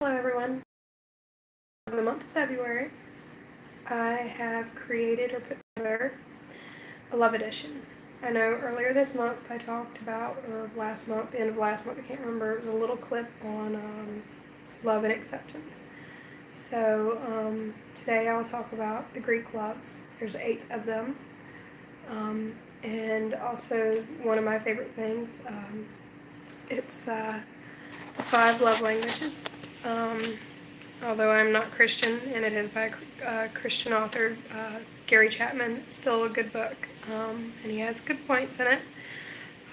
Hello everyone. For the month of February, I have created or put together a love edition. I know earlier this month I talked about, or last month, the end of last month, I can't remember, it was a little clip on love and acceptance. So today I'll talk about the Greek loves. There's 8 of them. And also one of my favorite things, it's the 5 love languages. Although I'm not Christian, and it is by a Christian author, Gary Chapman, it's still a good book, and he has good points in it,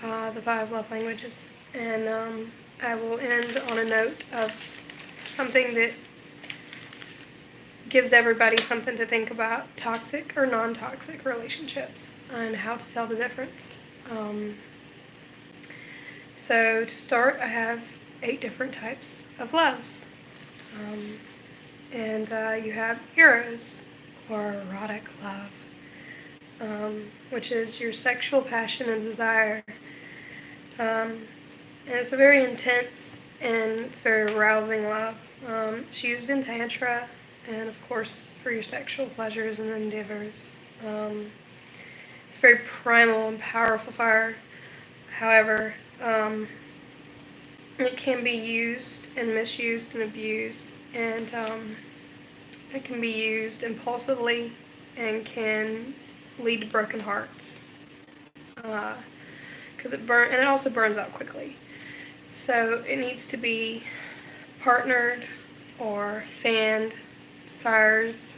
the 5 love languages. And I will end on a note of something that gives everybody something to think about, toxic or non-toxic relationships, and how to tell the difference. So to start, I have 8 different types of loves. And you have eros, or erotic love, which is your sexual passion and desire. And it's a very intense and it's very arousing love. It's used in Tantra and, of course, for your sexual pleasures and endeavors. It's very primal and powerful fire. However, it can be used and misused and abused, and it can be used impulsively and can lead to broken hearts, because it also burns out quickly. So it needs to be partnered or fanned. Fires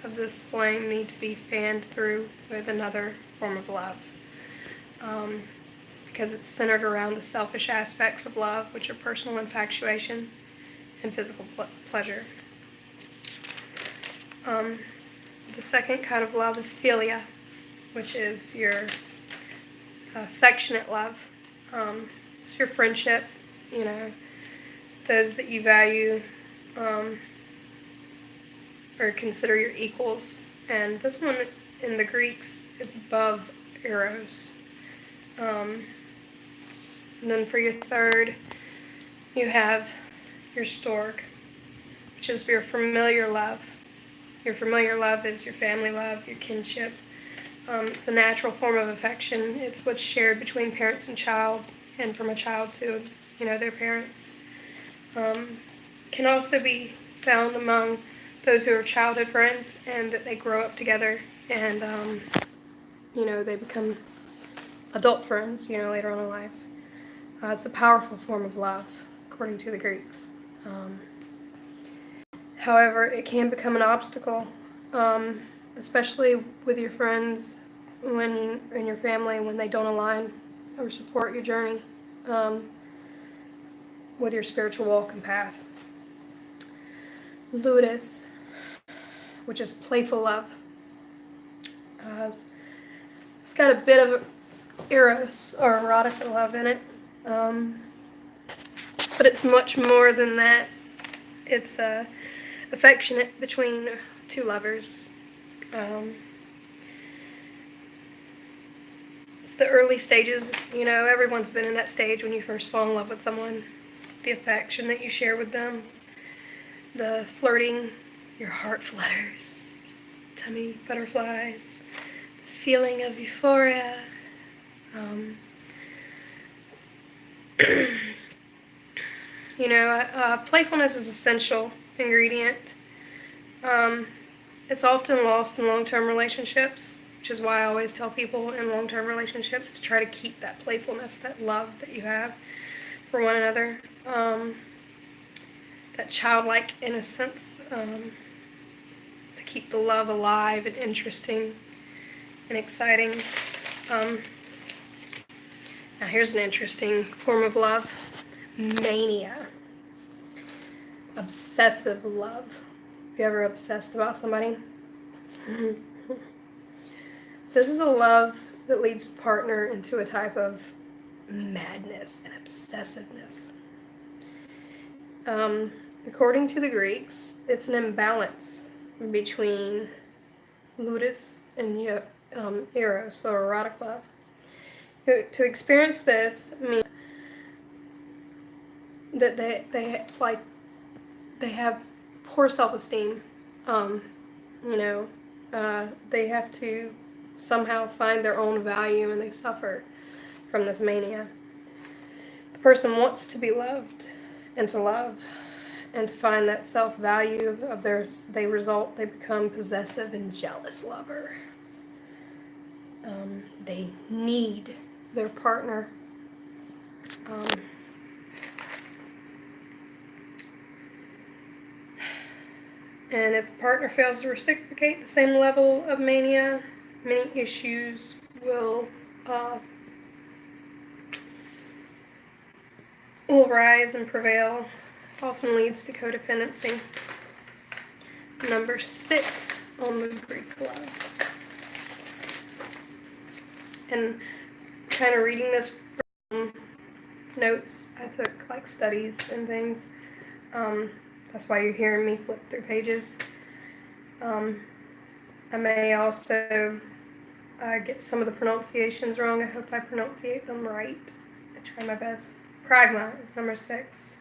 of this flame need to be fanned through with another form of love. Because it's centered around the selfish aspects of love, which are personal infatuation and physical pleasure. The second kind of love is philia, which is your affectionate love. It's your friendship, those that you value or consider your equals. And this one, in the Greeks, it's above eros. And then for your third, you have your storge, which is your familiar love. Your familiar love is your family love, your kinship. It's a natural form of affection. It's what's shared between parents and child, and from a child to, their parents. Can also be found among those who are childhood friends, and that they grow up together, and they become adult friends, later on in life. It's a powerful form of love, according to the Greeks. However, it can become an obstacle, especially with your friends and your family when they don't align or support your journey with your spiritual walk and path. Ludus, which is playful love. It's got a bit of eros or erotic love in it, but it's much more than that. It's affectionate between two lovers. It's the early stages. Everyone's been in that stage when you first fall in love with someone. The affection that you share with them, the flirting, your heart flutters, tummy butterflies, the feeling of euphoria. Playfulness is an essential ingredient. It's often lost in long-term relationships, which is why I always tell people in long-term relationships to try to keep that playfulness, that love that you have for one another, that childlike innocence, to keep the love alive and interesting and exciting. Now here's an interesting form of love: mania. Obsessive love. Have you ever obsessed about somebody? This is a love that leads the partner into a type of madness and obsessiveness. According to the Greeks, it's an imbalance between ludus and eros, or erotic love. To experience this means that they like they have poor self-esteem. They have to somehow find their own value, and they suffer from this mania. The person wants to be loved and to love and to find that self-value of theirs. They become possessive and jealous lover. They need their partner. And if the partner fails to reciprocate the same level of mania, many issues will rise and prevail. Often leads to codependency. Number 6 on the Greek loves. And kind of reading this from notes, I took like studies and things. That's why you're hearing me flip through pages. I may also get some of the pronunciations wrong. I hope I pronunciate them right. I try my best. Pragma is number 6.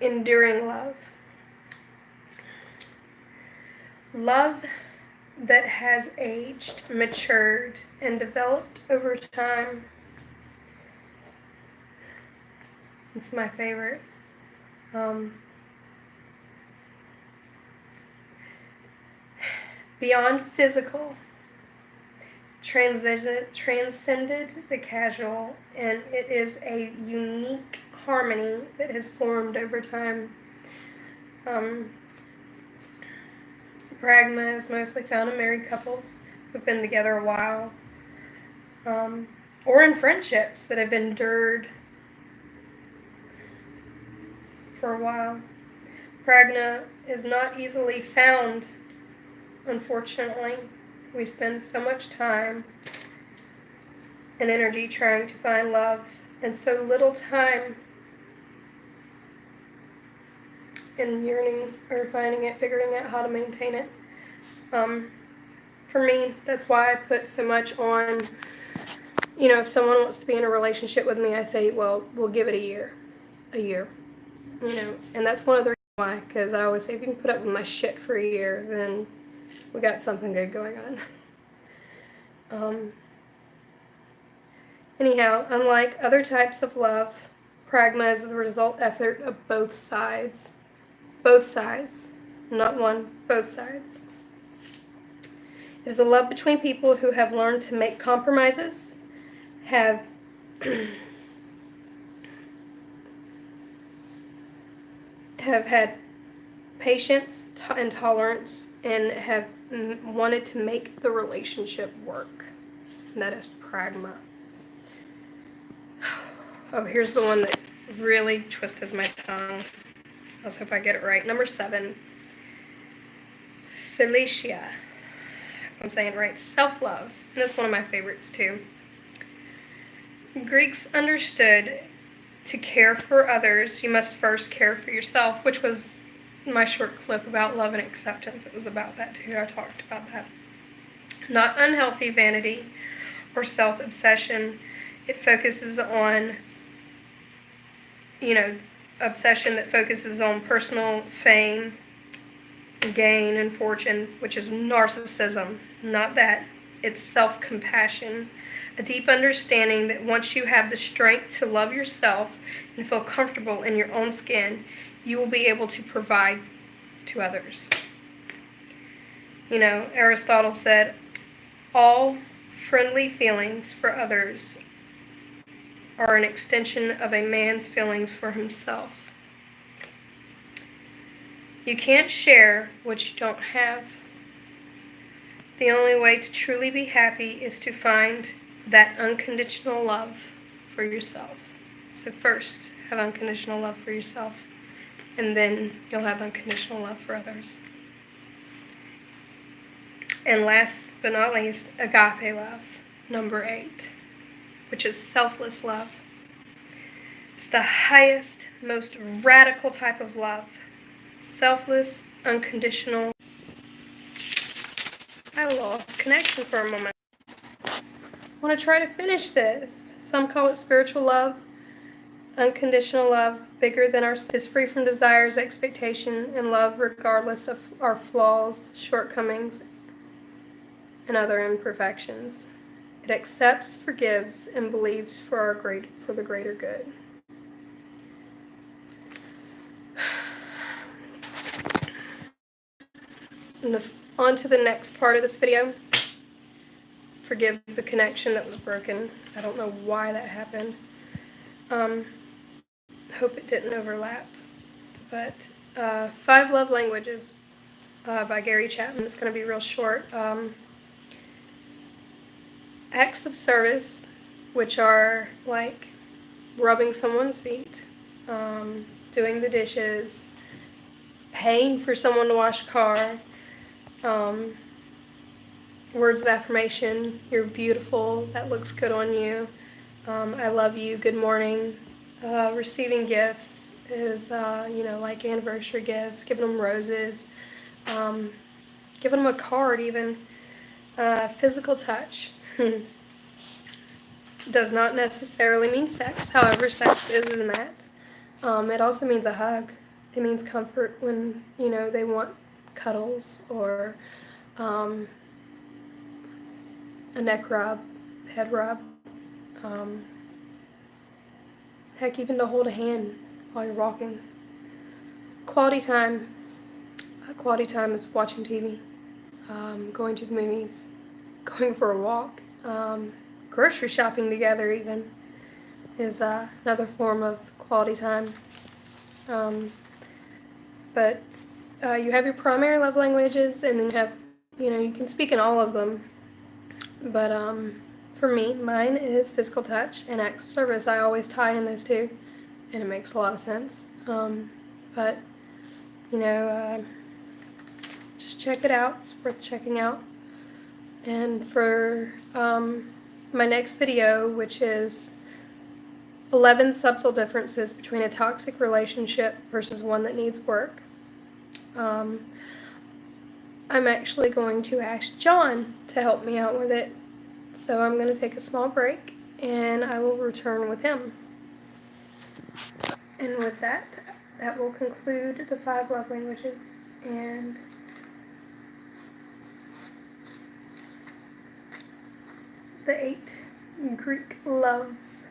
Enduring love. Love that has aged, matured, and developed over time. It's my favorite. Beyond physical, transcended the casual, and it is a unique harmony that has formed over time. Pragma is mostly found in married couples who've been together a while, or in friendships that have endured for a while. Pragma is not easily found, unfortunately. We spend so much time and energy trying to find love, and so little time in yearning or finding it, figuring out how to maintain it. For me, that's why I put so much on, if someone wants to be in a relationship with me, I say, well, we'll give it a year, and that's one of the reasons why, because I always say, if you can put up with my shit for a year, then we got something good going on. Anyhow, unlike other types of love, pragma is the result effort of both sides. Both sides. Not one, both sides. It is a love between people who have learned to make compromises, have had patience and tolerance, and have wanted to make the relationship work. And that is pragma. Oh, here's the one that really twists my tongue. Let's hope I get it right. Number 7. Philia. I'm saying it right. Self-love. And that's one of my favorites too. Greeks understood to care for others, you must first care for yourself, which was my short clip about love and acceptance. It was about that too. I talked about that. Not unhealthy vanity or self-obsession. It focuses on, obsession that focuses on personal fame, gain, and fortune, which is narcissism. Not that. It's self-compassion. A deep understanding that once you have the strength to love yourself and feel comfortable in your own skin, you will be able to provide to others. Aristotle said, all friendly feelings for others are an extension of a man's feelings for himself. You can't share what you don't have. The only way to truly be happy is to find that unconditional love for yourself. So first, have unconditional love for yourself, and then you'll have unconditional love for others. And last but not least, agape love, number 8, which is selfless love. It's the highest, most radical type of love. Selfless, unconditional. I lost connection for a moment. I want to try to finish this. Some call it spiritual love. unconditional love, bigger than our is free from desires, expectation, and love regardless of our flaws, shortcomings, and other imperfections. It accepts, forgives, and believes for the greater good. And on to the next part of this video. Forgive the connection that was broken. I don't know why that happened. Hope it didn't overlap. But 5 Love Languages by Gary Chapman. It's going to be real short. Acts of service, which are like rubbing someone's feet, doing the dishes, paying for someone to wash a car, words of affirmation, you're beautiful, that looks good on you, I love you, good morning. Receiving gifts is, like anniversary gifts, giving them roses, giving them a card even. Physical touch does not necessarily mean sex, however, sex is in that. It also means a hug. It means comfort when, they want cuddles or a neck rub, head rub. Heck, even to hold a hand while you're walking. Quality time. Quality time is watching TV, going to the movies, going for a walk, grocery shopping together even is another form of quality time. But you have your primary love languages, and then you have, you can speak in all of them. But for me, mine is physical touch and acts of service. I always tie in those two, and it makes a lot of sense. But, just check it out. It's worth checking out. And for my next video, which is 11 subtle differences between a toxic relationship versus one that needs work, I'm actually going to ask John to help me out with it. So I'm going to take a small break, and I will return with him. And with that will conclude the 5 love languages and the 8 Greek loves.